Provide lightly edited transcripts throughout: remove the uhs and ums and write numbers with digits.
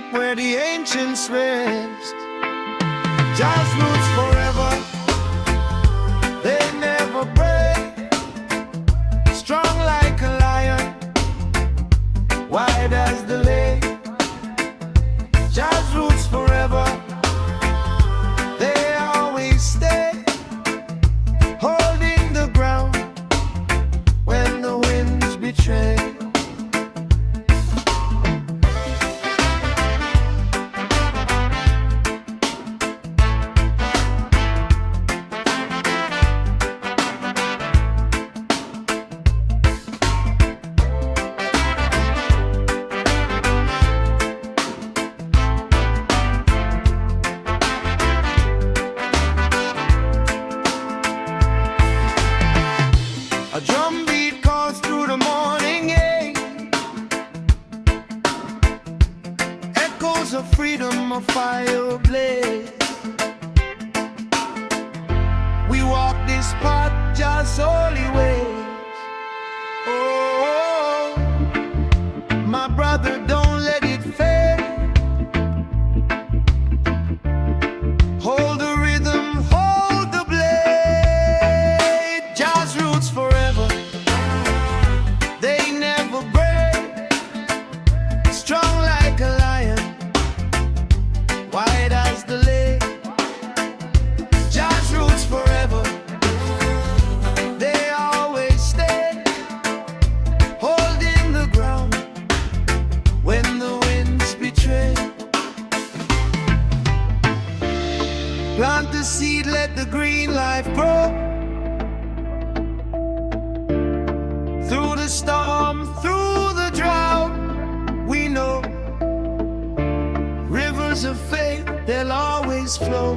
deep where the ancients rest. Jazz roots forever, they never break. Strong like a lion, wide as the lake. Jazz roots forever, they always stay. Holding the ground when the winds betray. A drum beat calls through the morning air. Echoes of freedom, a fire blaze. We walk this path, just holy ways. Oh, my brother, don't let it fade. Hold the rhythm, hold the blade. Jazz roots forever, they never break. Strong like a lion, wide as the lake. Jazz roots forever, they always stay. Holding the ground when the winds betray. Plant the seed, let the green life grow. Through the storm, through the drought, we know rivers of faith, they'll always flow.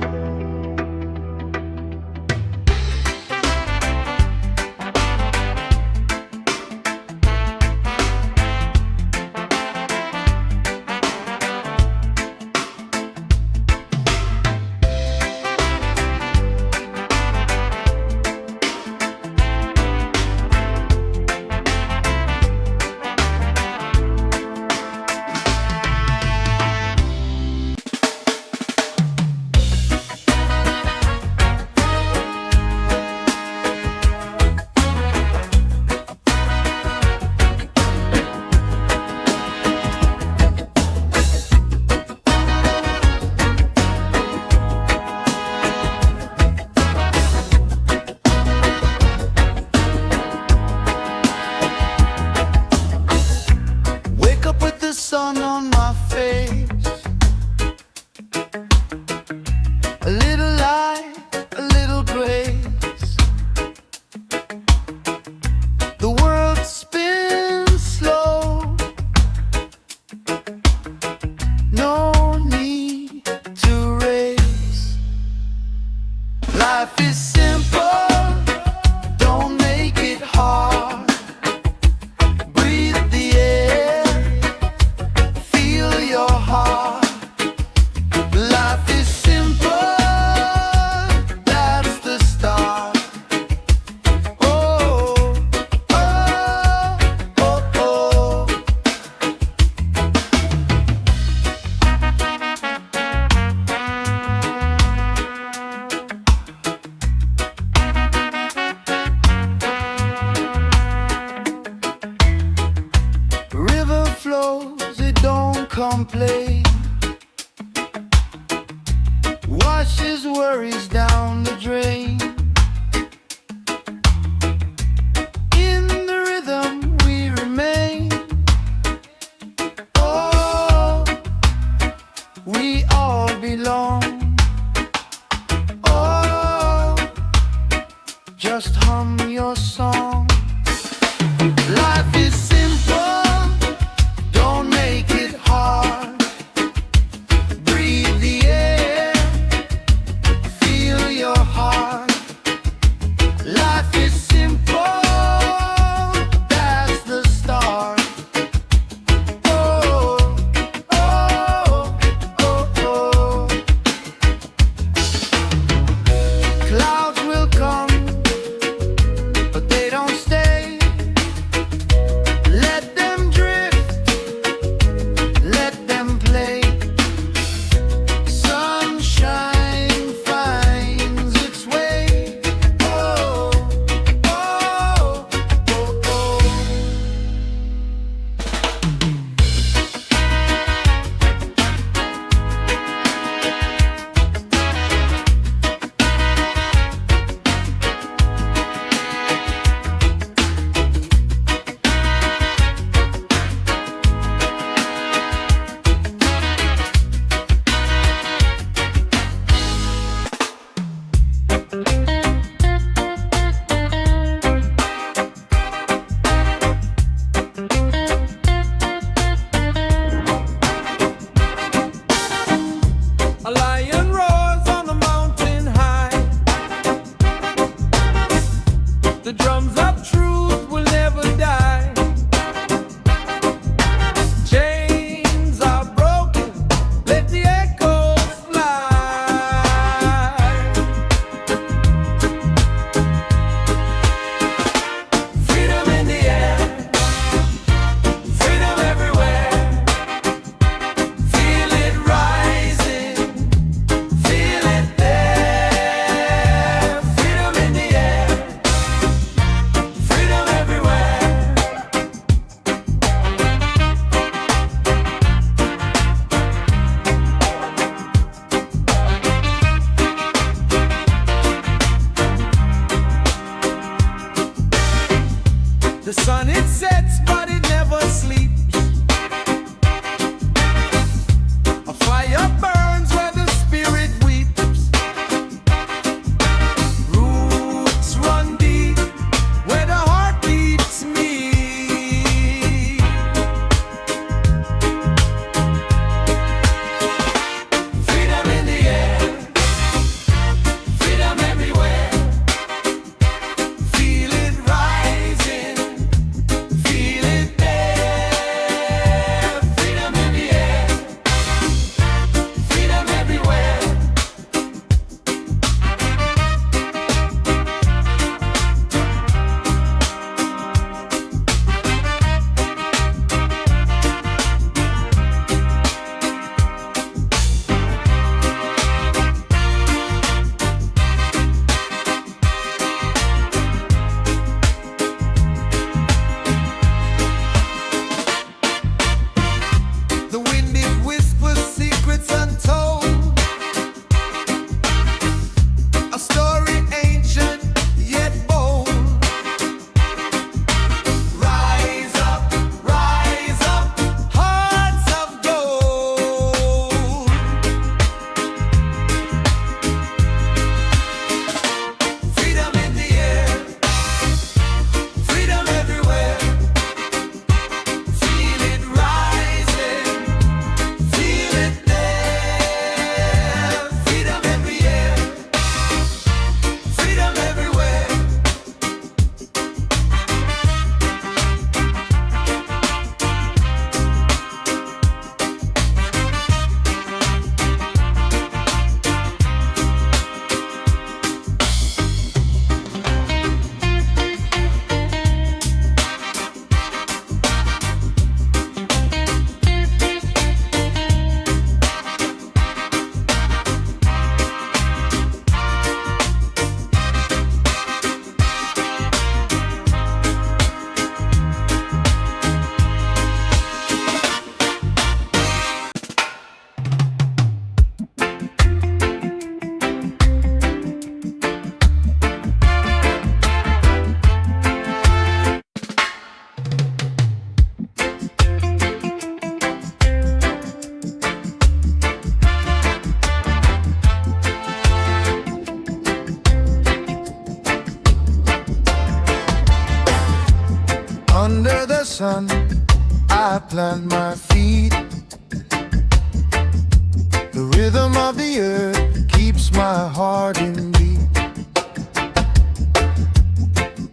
Wake up with the sun on my face. A little light, a little grace. The world spins slow. No need to race. Life is simple, don't make it hard. Breathe the air, feel your heart. Life is simple, that's the start. Oh, oh, oh, oh. River flows, it don't complain. Washes worries down the drain. In the rhythm we remain. Oh, we all belong. Oh, just hum your song. Life is simple, don't make it hard. Breathe the air, feel your heart. Life is simple, that's the start. Oh, oh, oh, oh. Clouds will come, but they don't stay. sun, I plant my feet. The rhythm of the earth keeps my heart in beat.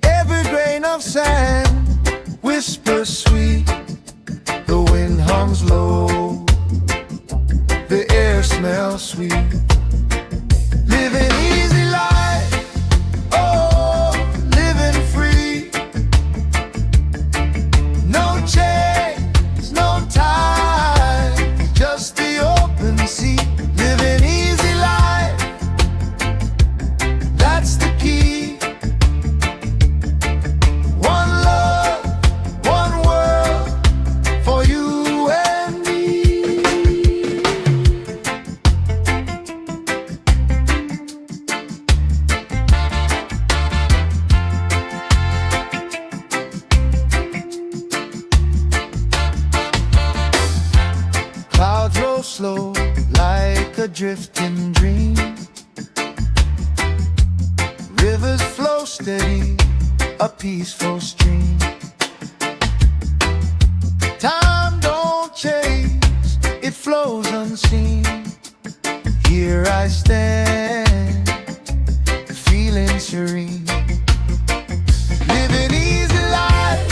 Every grain of sand whispers sweet. The wind hums low, the air smells sweet. Living easy life, oh, living free. No chains, no ties, just the open sea. Living easy life, that's the key. One love, one world, for you and me. Clouds roll slow like a drifting dream. Rivers flow steady, a peaceful stream. Time don't chase, it flows unseen. Here I stand, feeling serene. Living easy life,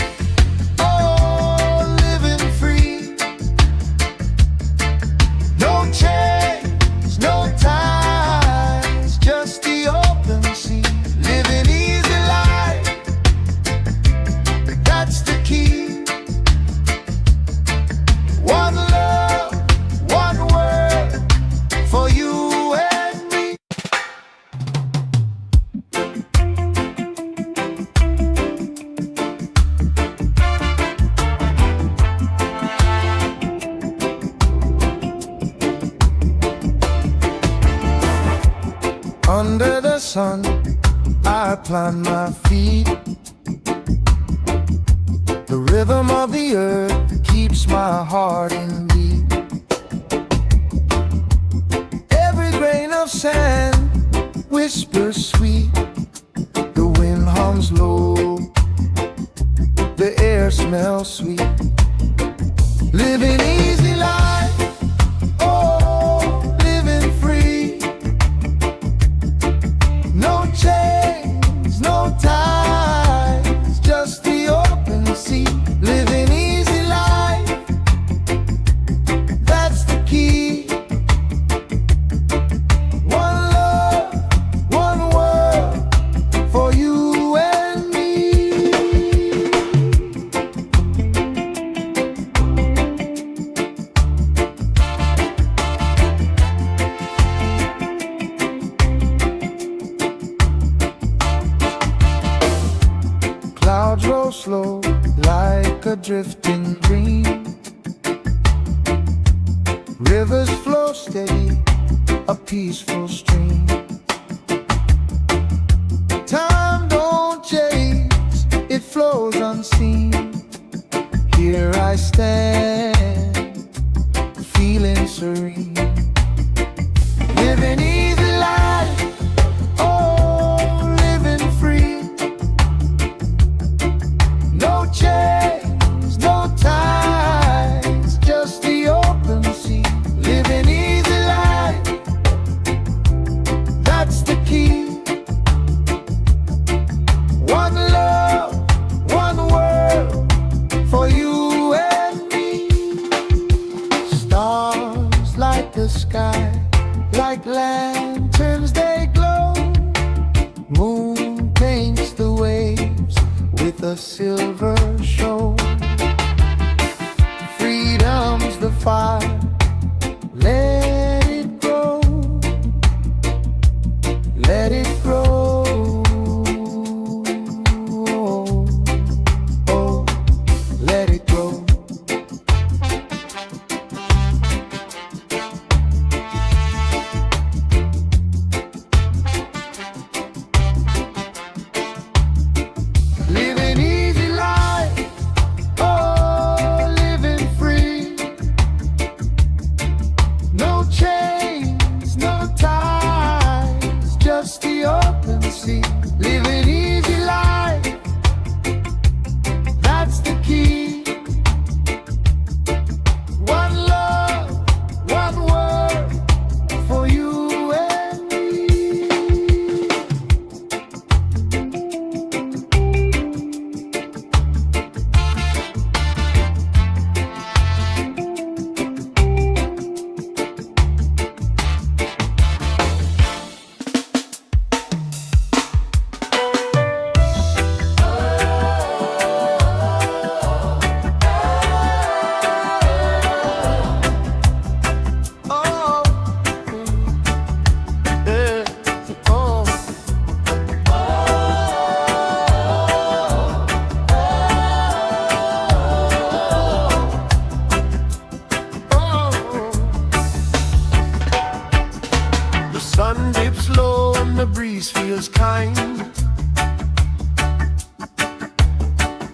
oh, living free. No chains, no ties, just the open sea. Living easy life, that's the key. One love, one word, for you and me. Under the sun, I plant my feet. The rhythm of the earth keeps my heart in beat. Every grain of sand whispers sweet. The wind hums low, the air smells sweet. Living easy life, oh, living free. No chains, no ties, just the open sea. Living easy life, that's the key. One love, one world, for you and me. Clouds roll slow like a drifting dream. Rivers flow steady, a peaceful stream. Time don't chase, it flows unseen. Here I stand, feeling serene. Living easy life, oh, living free. No chains, no ties, just the open sea. Living easy life, that's the key. One love, one world, for you and me. Stars light the sky, like lanterns they glow. Moon paints the waves with a silver show. Freedom's the fire, let it grow, let it grow. Oh, let it grow. Living easy life,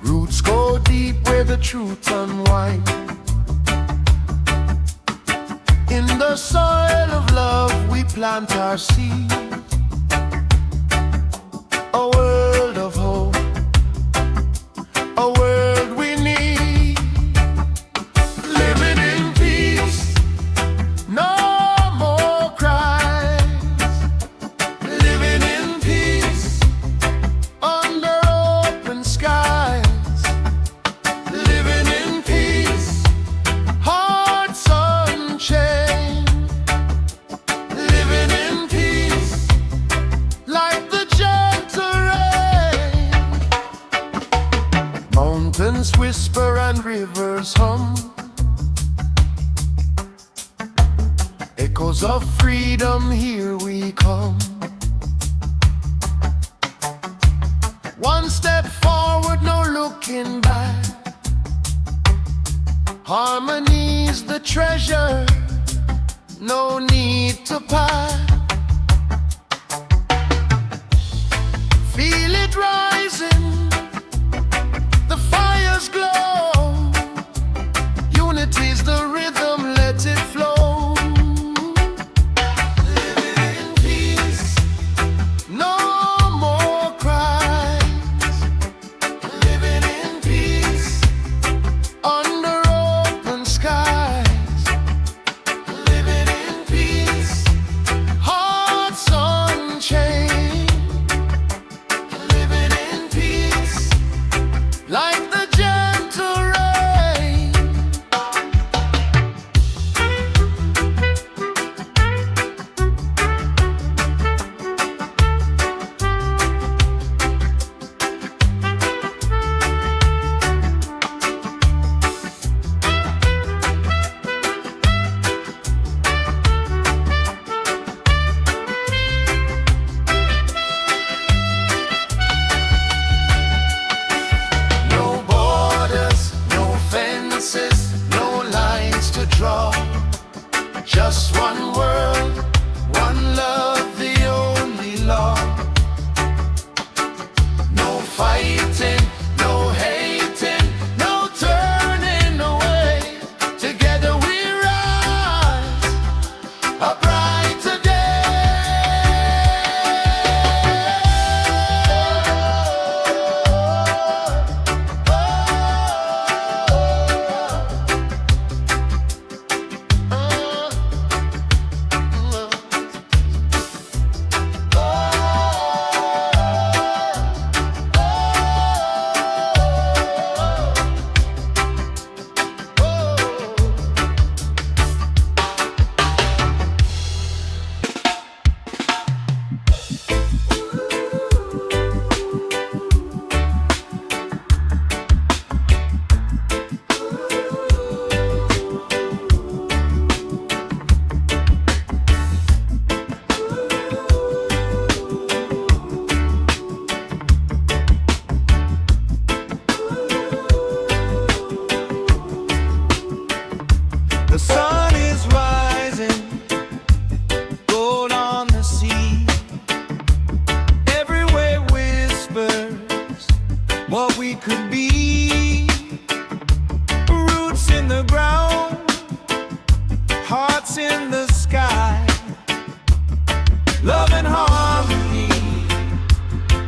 Roots go deep where the truth unwind. In the soil of love we plant our seed. A world of hope, a world we need. Living in peace, no more cries. Living in peace, under open skies. Living in peace, hearts unchained. Living in peace, like the gentle rain. Mountains whisper and rivers hum, echoes of freedom, here we come. One step forward, no looking back. Harmony's the treasure, no need to pack. Feel it rising, the fire's glow. Unity's the rhythm, let it flow. Living in peace, no more cries. Living in peace, under open skies. Living in peace, hearts unchained. Living in peace, like the gentle rain. No borders, no fences, no lines to draw. Just one world, one love, the only law. No fighting, no hating, no turning away. Together we rise, a brighter day. The sun is rising, gold on the sea. Everywhere whispers what we could be. Roots in the ground, hearts in the sky. Love and harmony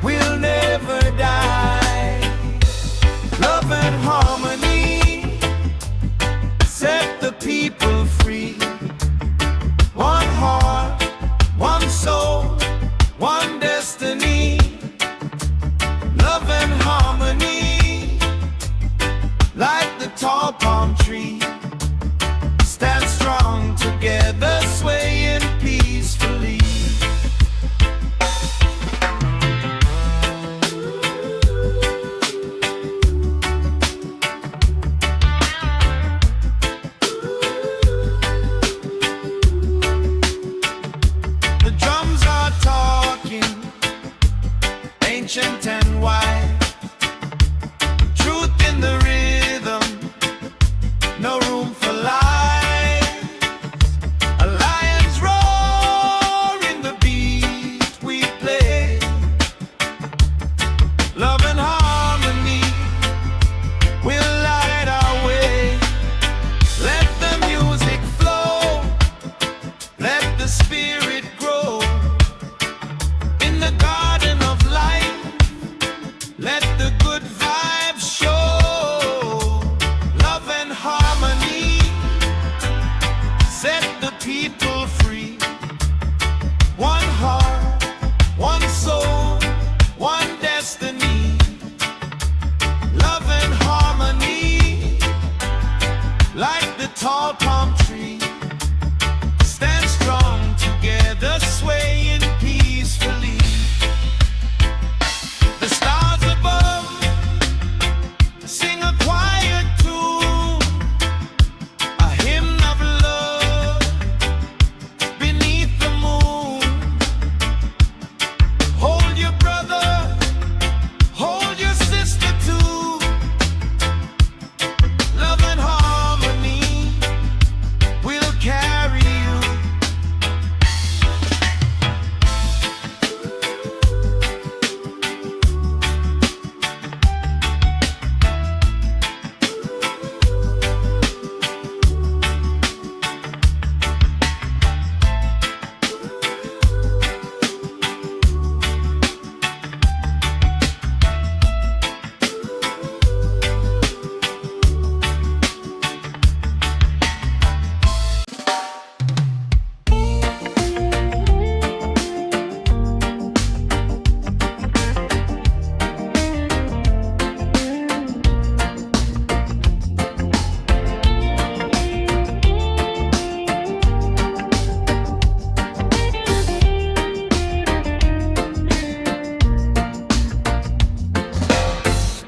will never die. Love and harmony set the people free. One heart, one soul, one destiny. Love and harmony, like the tall palm tree. Stand strong together, swaying peacefully. The drums are talking, ancient and wide. Truth in the rhythm, no room for lies. A lion's roar in the beat we play.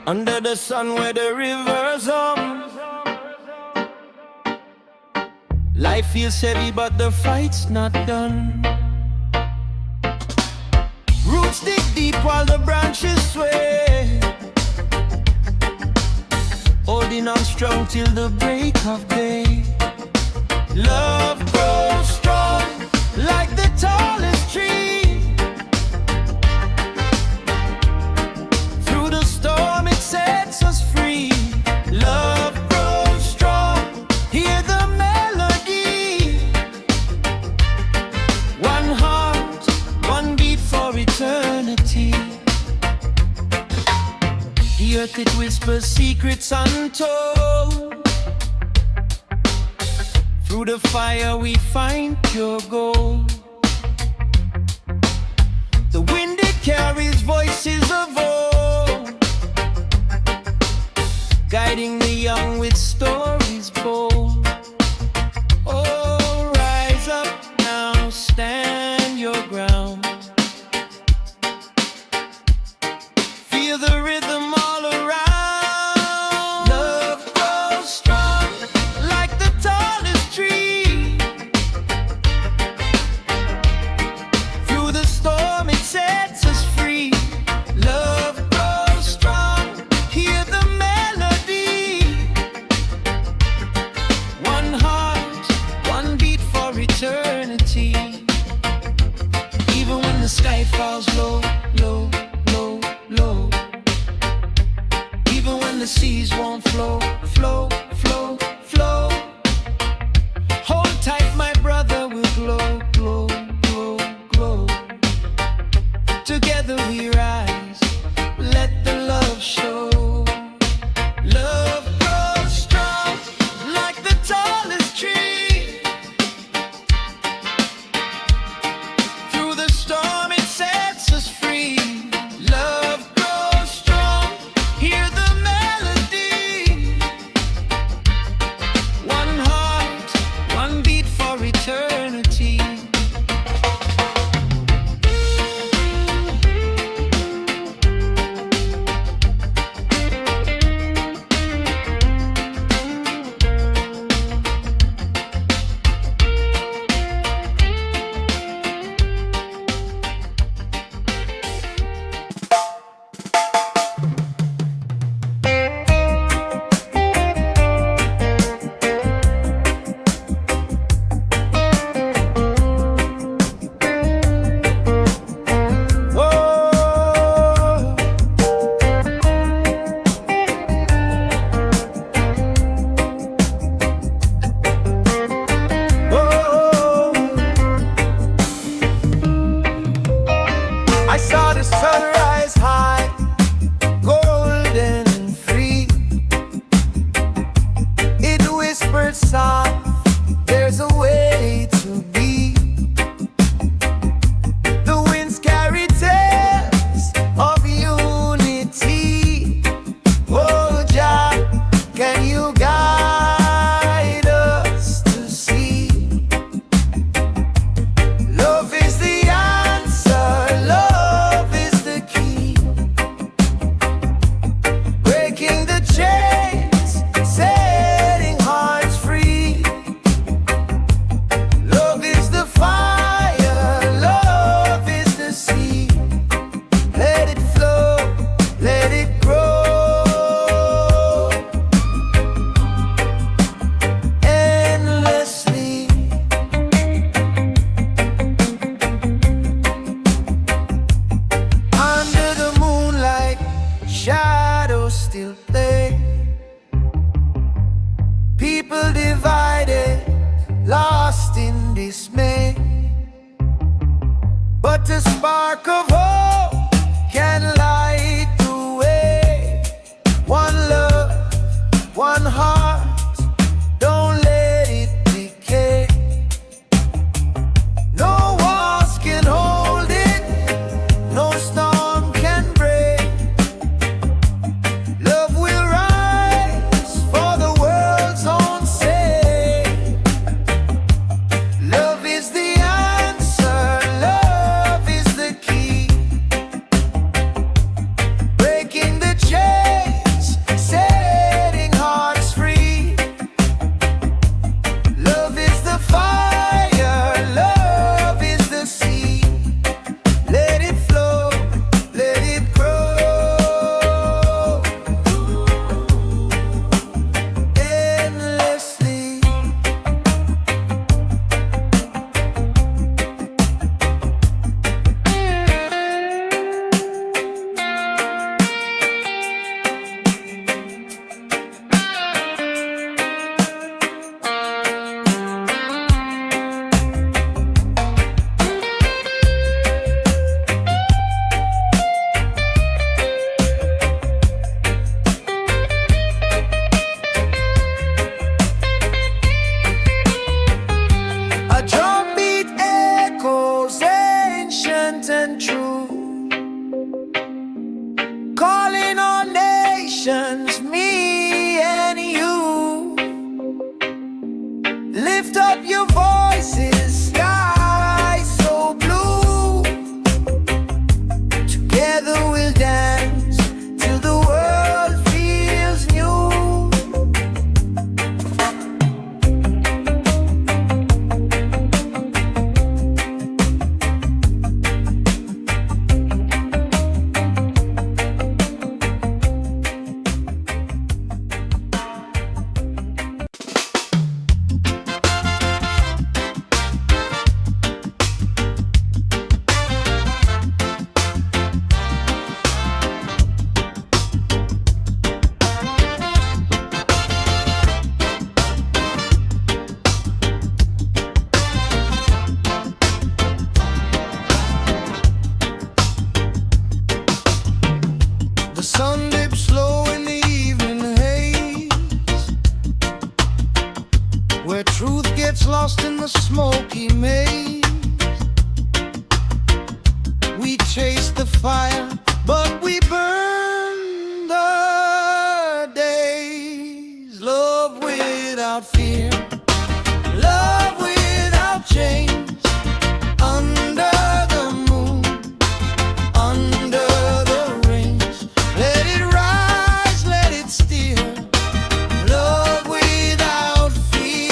under the sun where the rivers hum. Life feels heavy but the fight's not done. Roots dig deep while the branches sway, holding on strong till the break of day. Love grows strong like the tallest tree. Through the storm it sets us free. Love grows strong, hear the melody. One heart, one beat for eternity. The earth it whispers secrets untold. Through the fire we find pure gold. The wind it carries voices of old, guiding the young with stories bold. Oh, rise up now, stand your ground. Feel the rhythm all around. Love grows strong like the tallest tree. Through the storm it sets us free. Love grows strong, hear the melody. One heart, one beat for eternity. Even when the sky falls low, low, low, low. Even when the seas won't flow, flow, flow, flow. Hold tight, my brother, we'll glow, glow, glow, glow. Together we rise, let the love show. Love grows strong like the tallest tree. Through the storm it sets us free. Love grows strong, hear the melody. One heart, one beat for eternity. I saw the sunrise high, golden and free. It whispered soft, there's a way to be. The winds carry tales of unity. Oh Jah, can you guide us to see? Love is the answer, love is the key. Breaking the chains, setting hearts free. Love is the fire, love is the sea. Let it flow, let it grow endlessly. Under the moonlight, shadows still play. People divided, lost in dismay. But a spark of hope can light the way. One love, one heart, don't let it decay. No walls can hold it, no storm can break. Love will rise for the world's own sake. Love is the answer, love is the key. nations, me and you. Lift up your voices, sky so blue. Together we'll dance till the world feels new. The sun dips low in the evening haze, where truth gets lost in the smoky maze. We chase the fire, but we burn the days. Love without fear, love without chains. Under the moon, under the rains, let it rise, let it steal. Love without fear.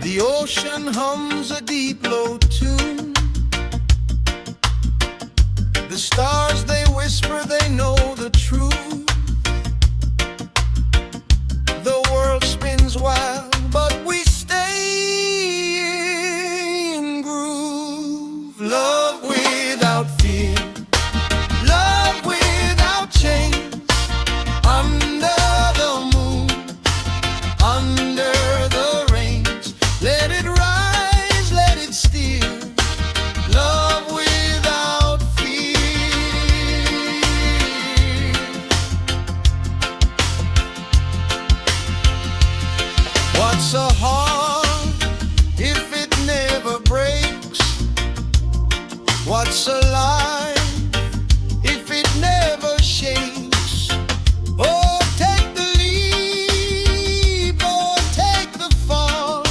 The ocean hums a deep low tune. The stars they whisper, they know the truth. The world spins wild, but we stay in groove. Love without fear, love without chains. Under the moon, under the rains, let it rise, let it steal. Love without fear. What's a heart if it never breaks? What's a life if it never shakes? Oh, take the leap, or take the fall.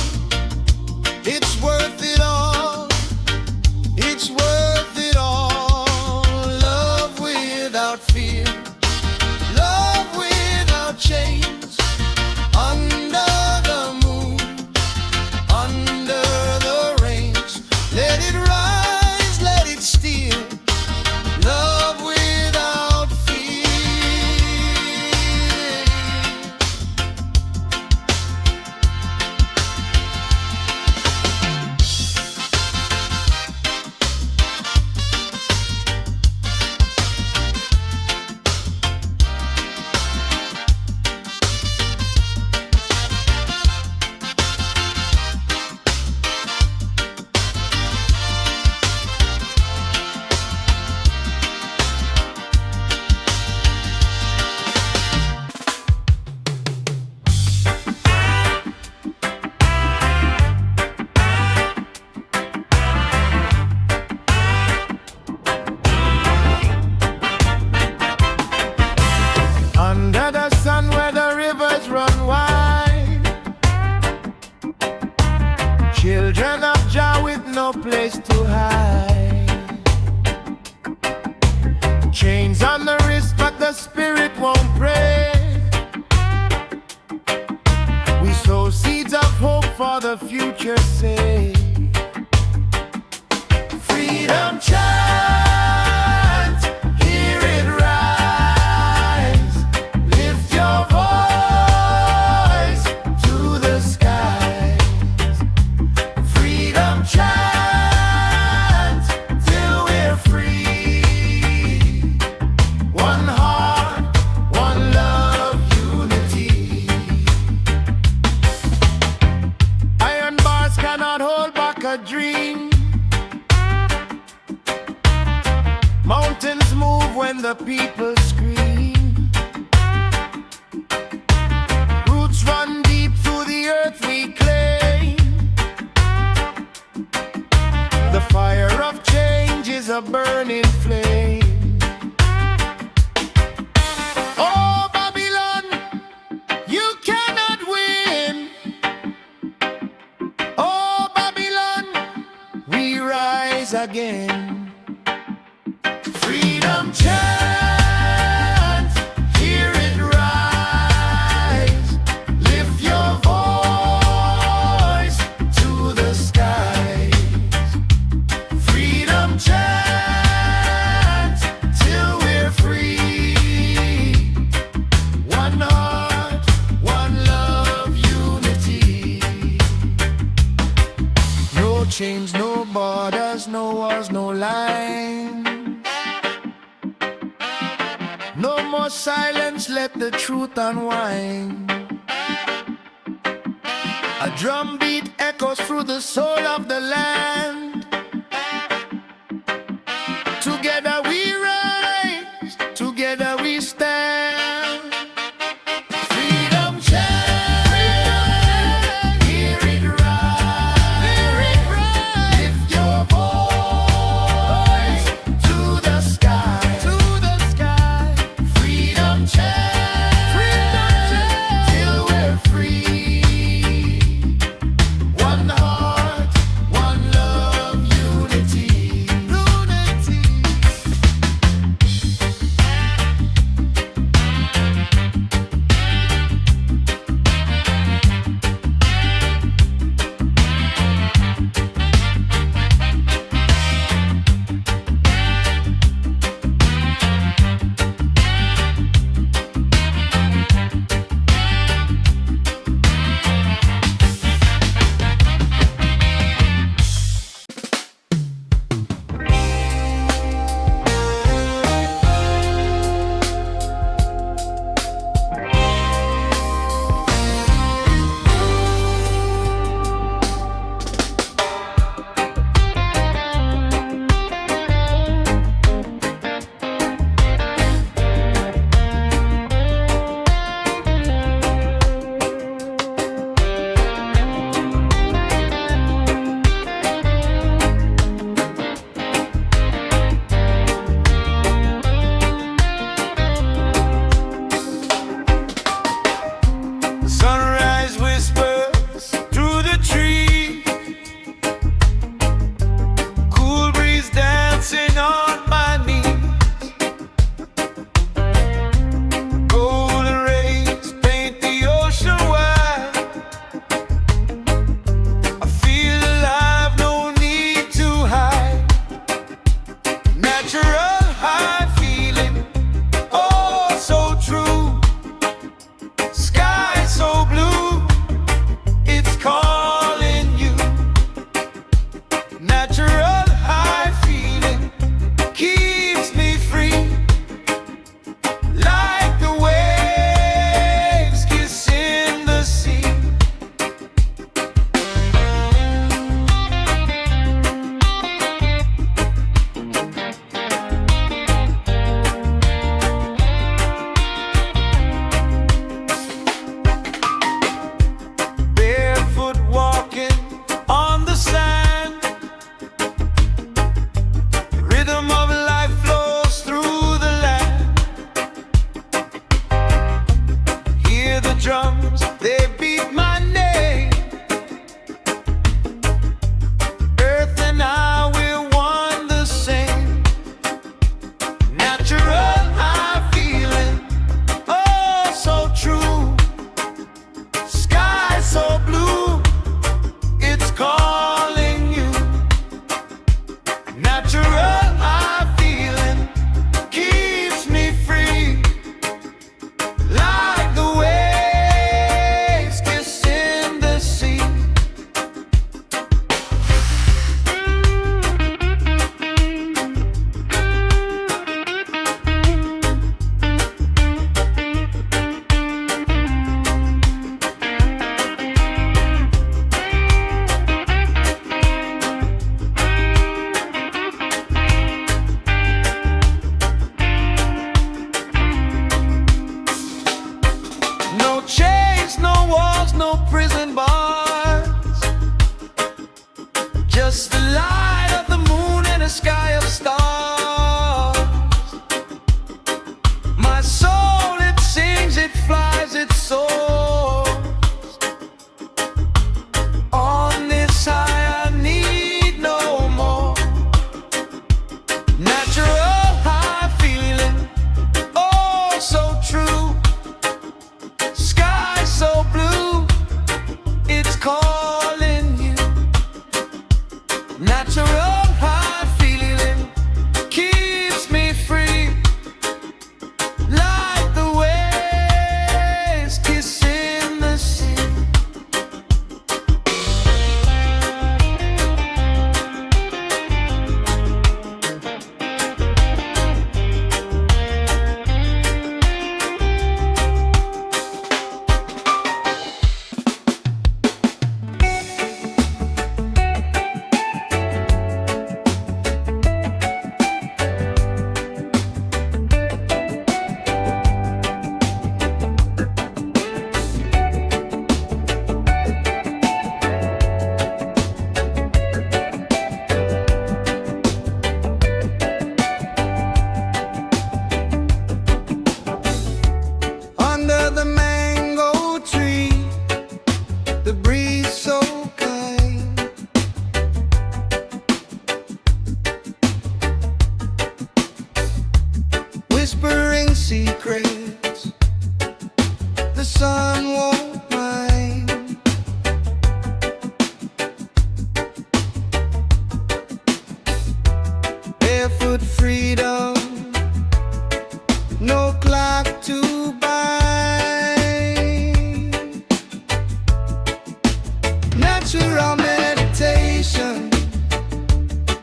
It's worth it all, it's worth it all. Love without fear, love without chains. Under the moon, under the rains, let it rise, let it steal. Love without fear. Under the sun where the rivers run wide, children of Jah with no place to hide. Chains on the wrist, but the spirit won't break. We sow seeds of hope for the future's sake. Freedom chant, hear it rise. Lift your voice to the skies. Freedom chant till we're free. One heart. when the people scream. Roots run deep through the earth we claim. The fire of change is a burning flame. Oh Babylon, you cannot win. Oh Babylon, we rise again. Freedom chant, hear it rise. Lift your voice to the skies. Freedom chant till we're free. One heart, one love, unity. No chains, no borders, no walls, no lines. No more silence, let the truth unwind. A drum beat echoes through the soul of the land. Together we rise, together we stand. Freedom chant, hear it rise. Lift your voice to the sky. Freedom chant, till we're free. One heart, one love, unity. whispering secrets the sun won't mind. Barefoot freedom, no clock to bind. Natural meditation,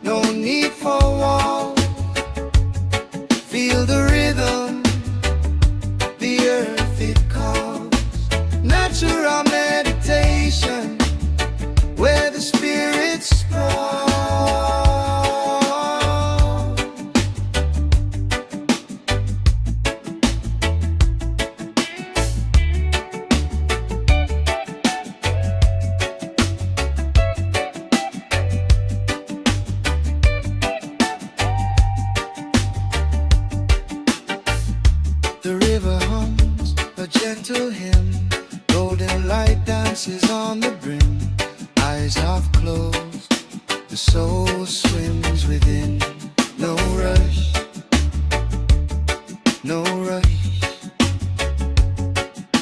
no need for walls. Feel the rhythm, the earth it calls. Natural meditation, where the spirit sprawls. The river hums a gentle hymn, golden light dances on the brim. Eyes half closed, the soul swims within. No rush, no rush,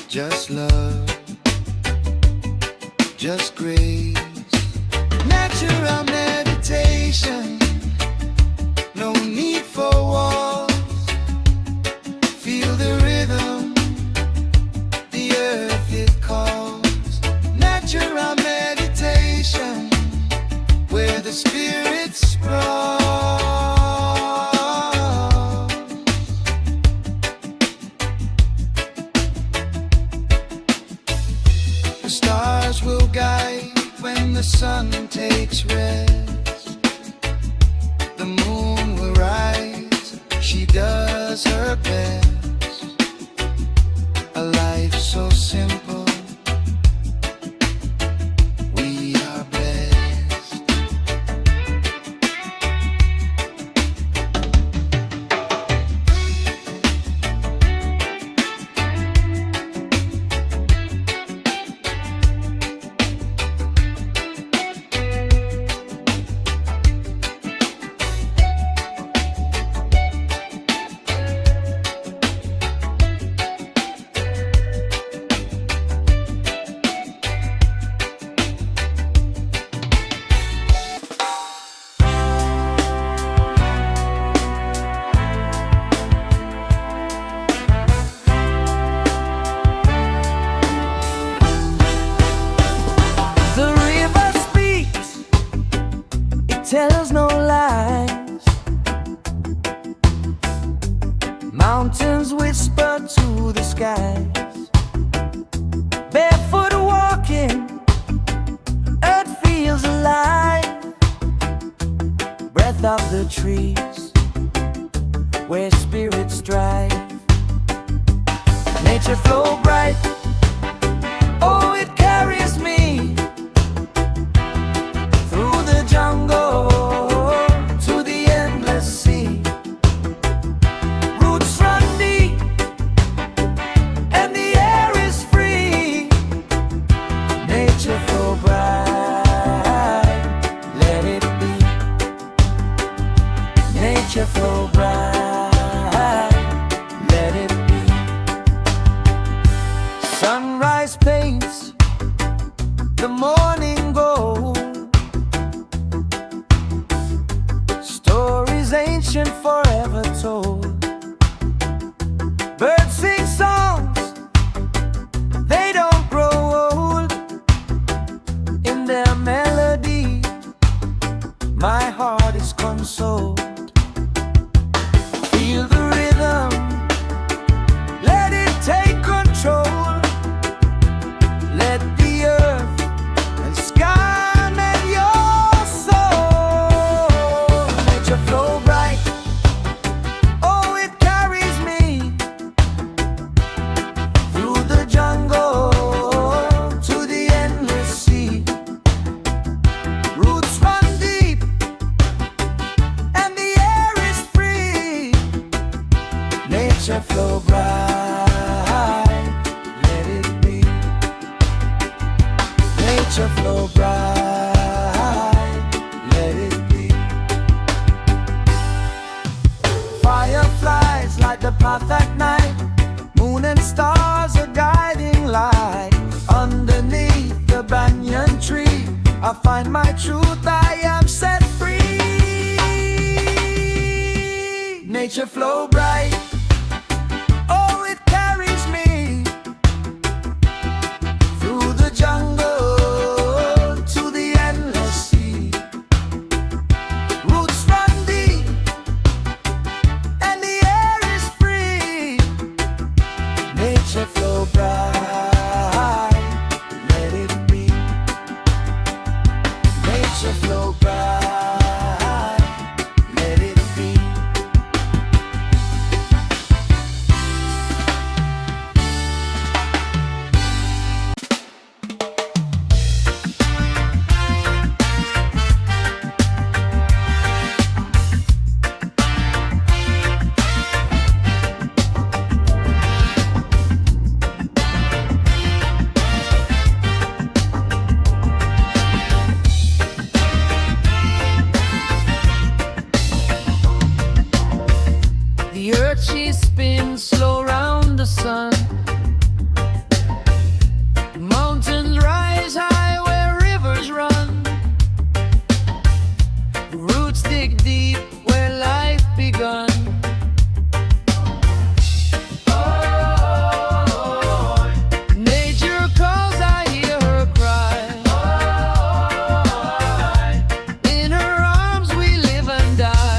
just love, just grace. Natural meditation, no need for walls. Feel the rhythm, the earth it calls. Natural meditation, where the spirit sprawls. The stars will guide when the sun takes rest. The moon will rise, she does her best. A life so simple, we are blessed. Tells no lies. Mountains whisper to the skies. Barefoot walking, earth feels alive. Breath of the trees, where spirits strive. Nature flow bright, oh it carries me through the jungle to the endless sea. Roots run deep and the air is free. Nature flow bright, let it be. Nature flow bright, let it be. Sunrise paints the morning gold. Stories ancient forever told. Birds sing songs, they don't grow old. In their melody, my heart is consoled. Feel the rhythm, let it take control. Let the earth and sky melt your soul. Nature flow bright, oh it carries me through the jungle to the endless sea. Roots run deep and the air is free. Nature flow bright, let it be. Nature flow bright, let it be. Fireflies light the path at night. Moon and stars a guiding light. Underneath the banyan tree, I find my truth, I am set free. Nature flow bright, oh it carries me through the jungle to the endless sea. Roots run deep and the air is free. Nature flow bright, let it be. Nature flow bright, let it be. The earth she spins slow round the sun. Mountains rise high where rivers run. Roots dig deep where life begun. Nature calls, I hear her cry. In her arms we live and die.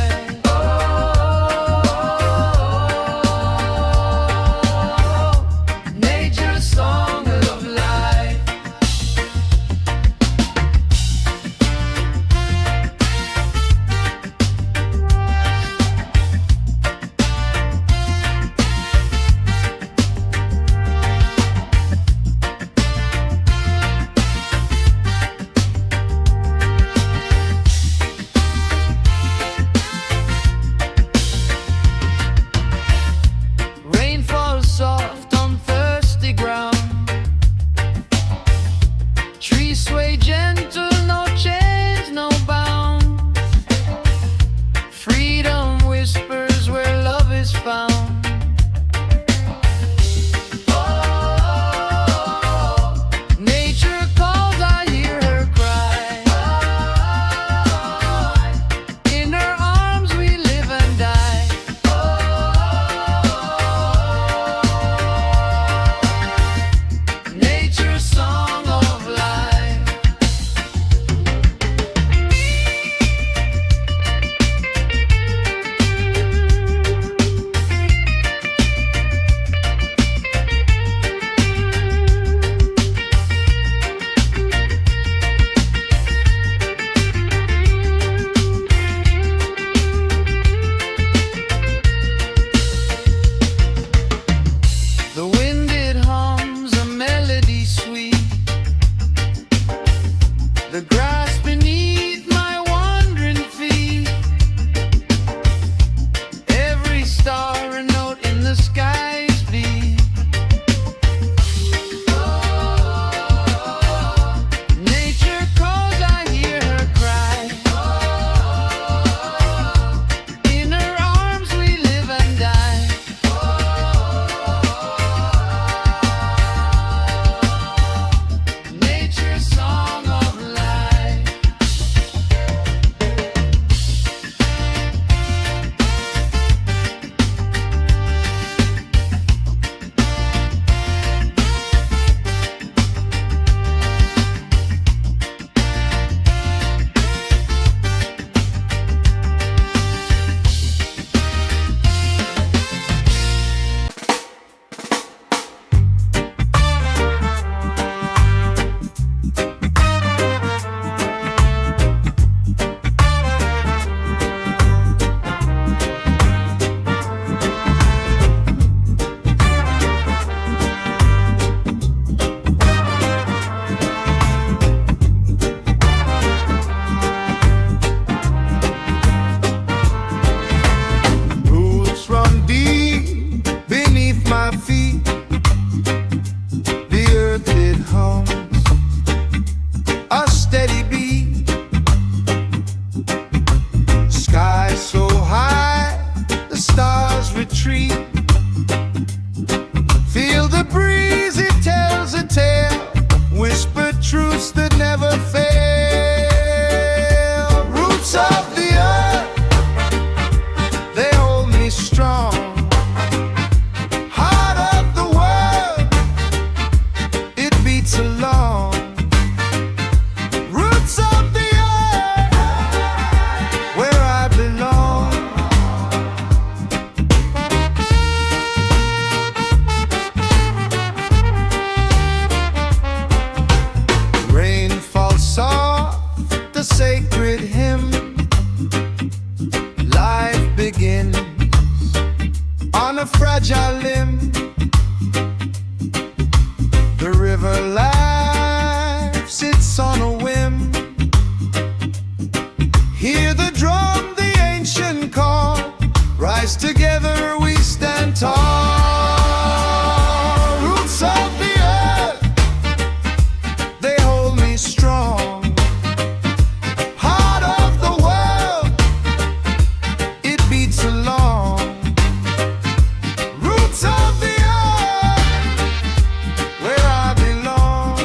retreat. Feel the breeze, it tells a tale, whispered truths that never fail. Roots of the earth, they hold me strong. Heart of the world, it beats along. Roots of the earth, where I belong. Rain falls soft, the sacred hymn. Life begins on a fragile limb. The river life sits on a whim. Hear the drum, the ancient call. Rise together, we stand tall. Roots of the earth, they hold me strong. Heart of the world, it beats along. Roots of the earth, where I belong.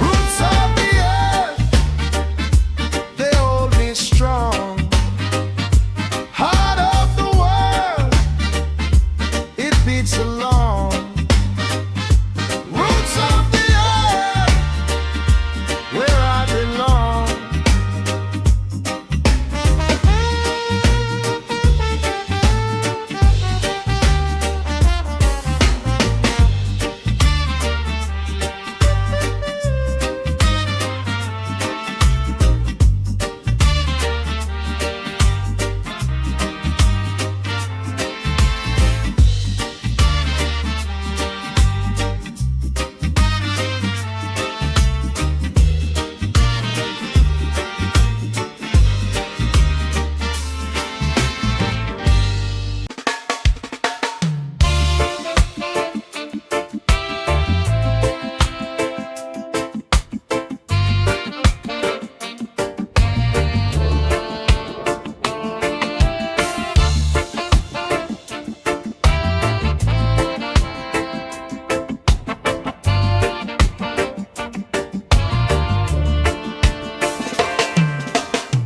Roots of the earth, they hold me strong. Heart of the world, it beats along. Roots of the earth, where I belong.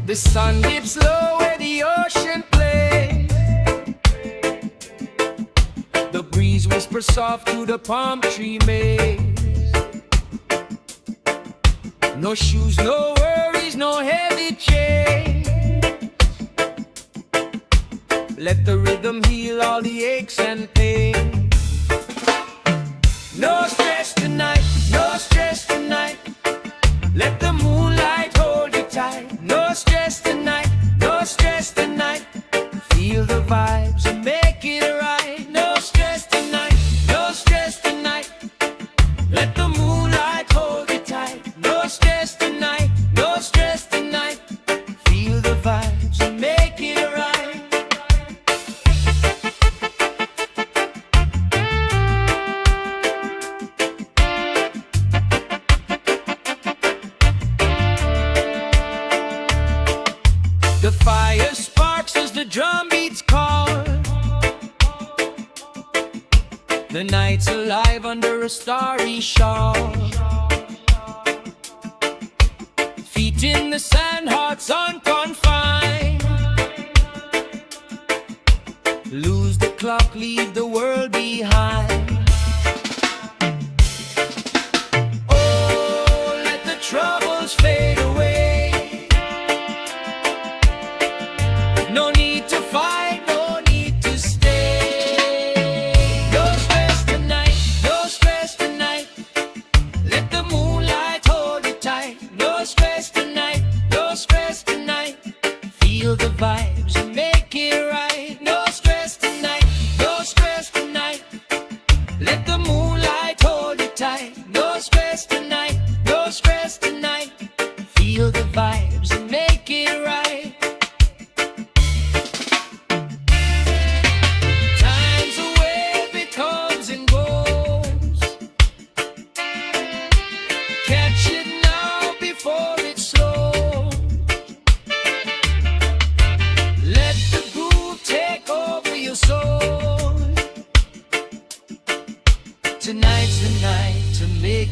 The sun dips low where the ocean plays. The breeze whispers soft through the palm tree maze. No shoes, no worries, no heavy chains. Let the rhythm heal all the aches and pains. No stress tonight, no stress tonight. Let the moonlight hold you tight. No stress tonight, no stress tonight. Feel the vibes and make it right. No stress tonight, no stress tonight. Let the moonlight hold you tight. No stress tonight, no stress tonight. Feel the vibes and make it right. The fire sparks as the drum beats call. The night's alive under a starry shawl. Feet in the sand, hearts unconfined. Lose the clock, leave the world behind. Oh, let the troubles fade away. No need to fight, no need to stay.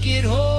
make it whole.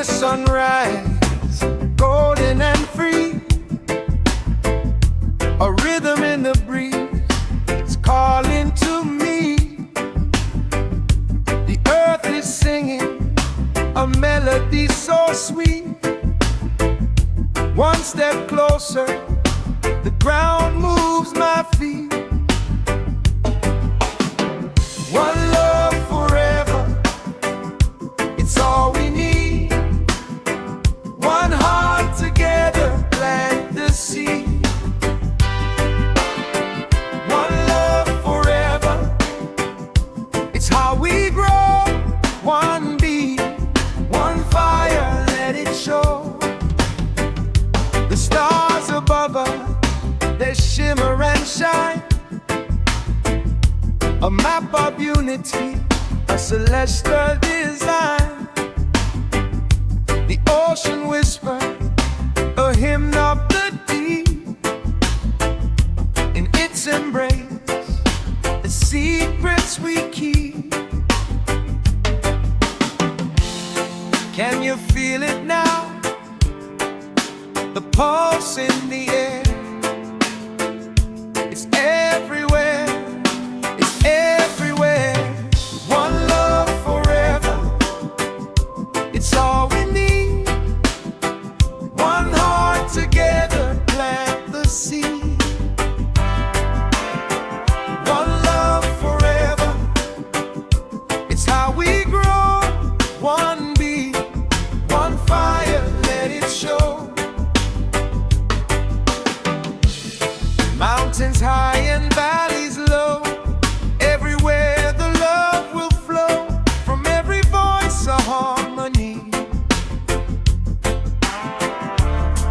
Sunrise, golden and free, a rhythm in the breeze, it's calling to me. The earth is singing a melody so sweet. One step closer, the ground moves my feet. One love forever, it's all we need. One heart together, plant the seed. One love forever, it's how we grow. One beat, one fire, let it show. The stars above us, they shimmer and shine. A map of unity, a celestial design. The ocean whisper, a hymn of the deep. In its embrace, the secrets we keep. Can you feel it now? The pulse in the air. It's everywhere, it's everywhere. One love forever, it's all we need. Together, plant the seed. One love forever, it's how we grow. One beat, one fire, let it show. Mountains high and valleys low, everywhere the love will flow. From every voice a harmony.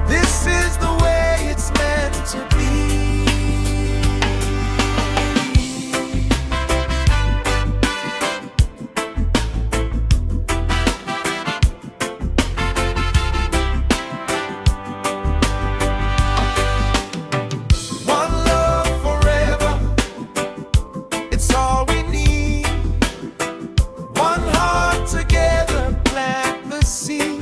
This is the way it's meant to be. One love forever, it's all we need. One heart together, plant the seed.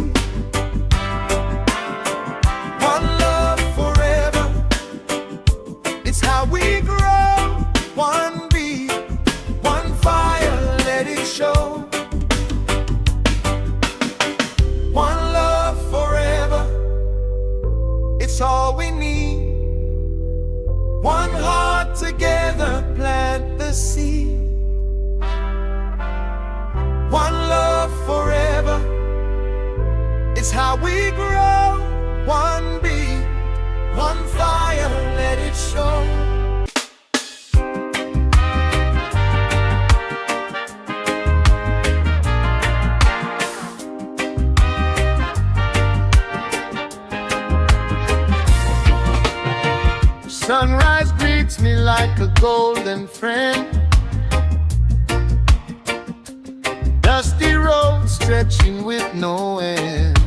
How we grow, one beat, one fire, let it show. One love forever, it's all we need. One heart together, plant the seed. One love forever, it's how we grow. One beat, one fire, let it show. Sunrise greets me like a golden friend. Dusty road stretching with no end.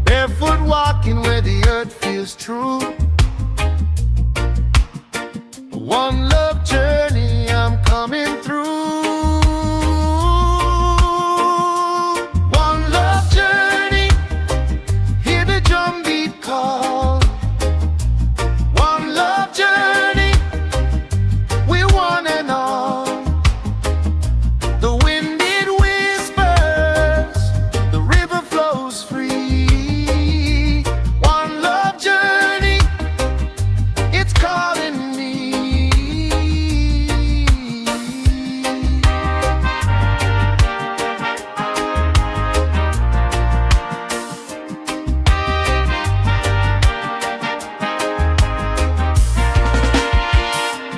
Barefoot walking where the earth feels true. One love journey, I'm coming through. One love journey, hear the drum beat call. One love journey, we're one and all. The wind it whispers, the river flows free. One love journey, it's calling me.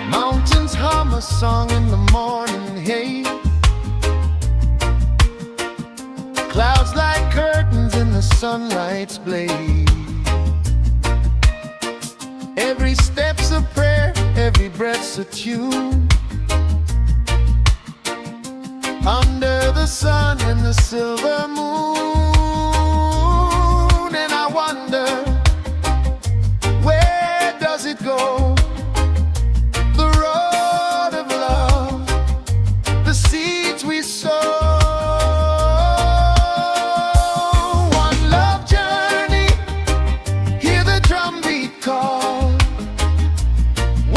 Mountains hum a song in the morning, hey. Clouds like curtains in the sunlight's blaze. Every step's a prayer, every breath's a tune. Under the sun and the silver moon. And I wonder, where does it go? The road of love, the seeds we sow. One love journey, hear the drum beat call.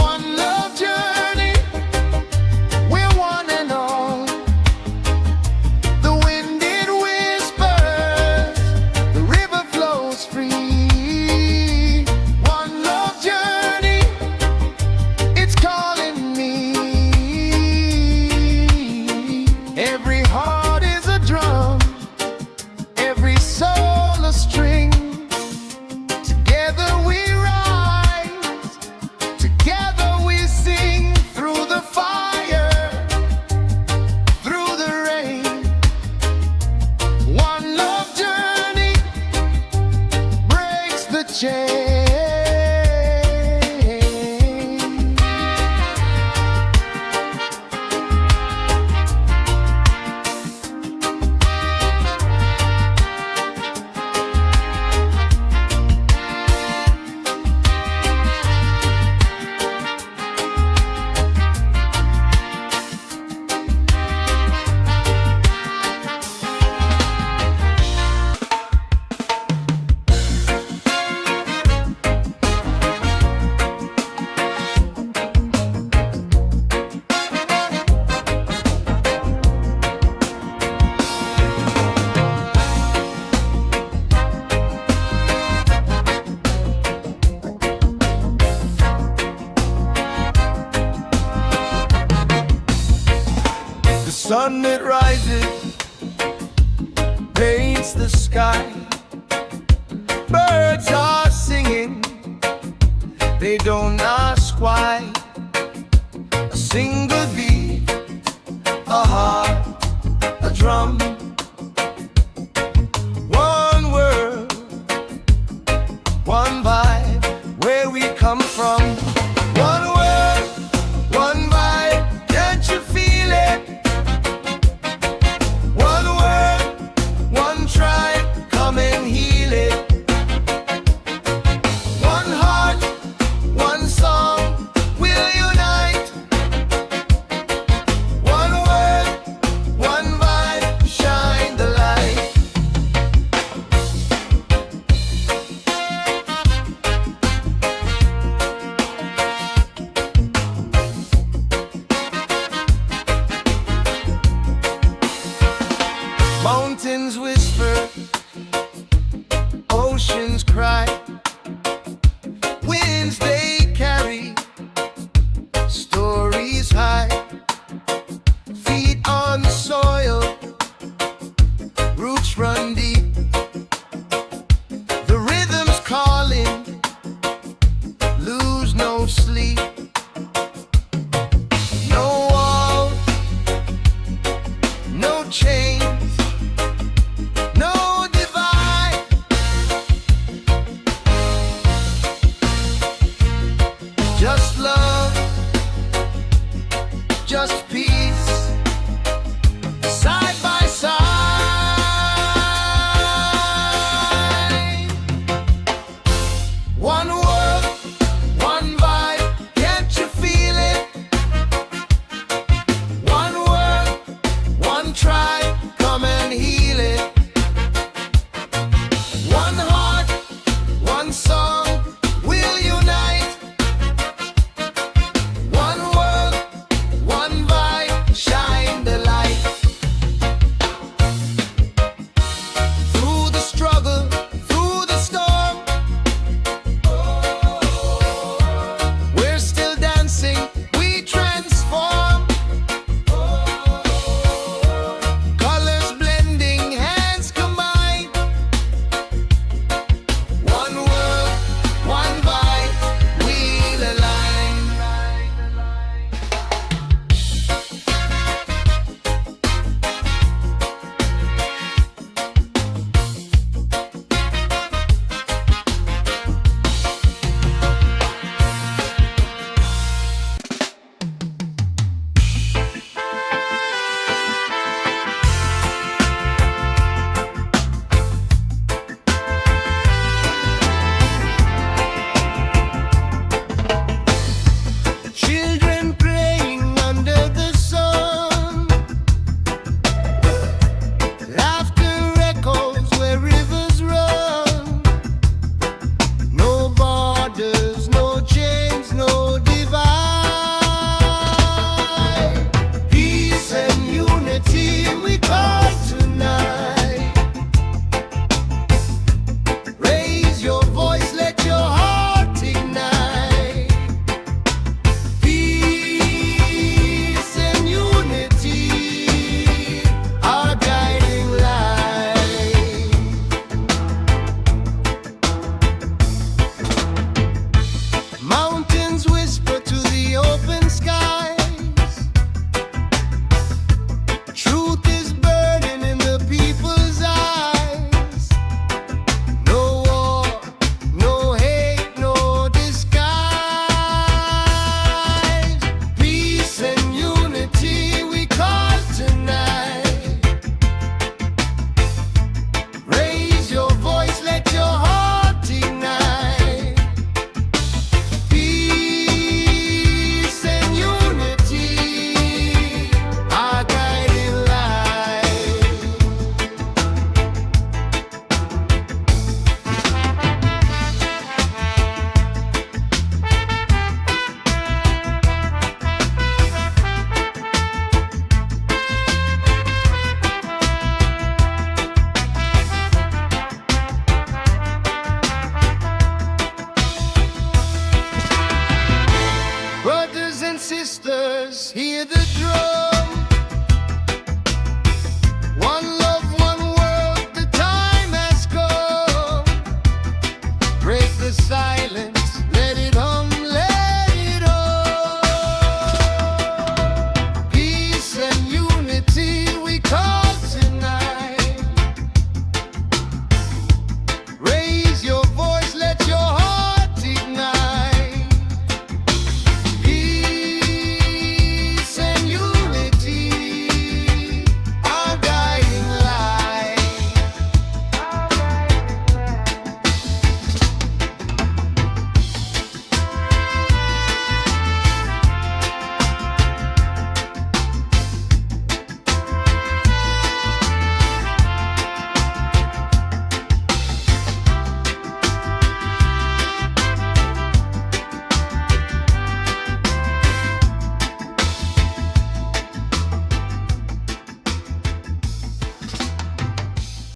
One love journey, we're one and all. The wind it whispers, the river flows free. One love journey, it's calling me. Every heart is a drum, every soul a string. Together we rise, together we sing. Through the fire, through the rain. One love journey breaks the chain.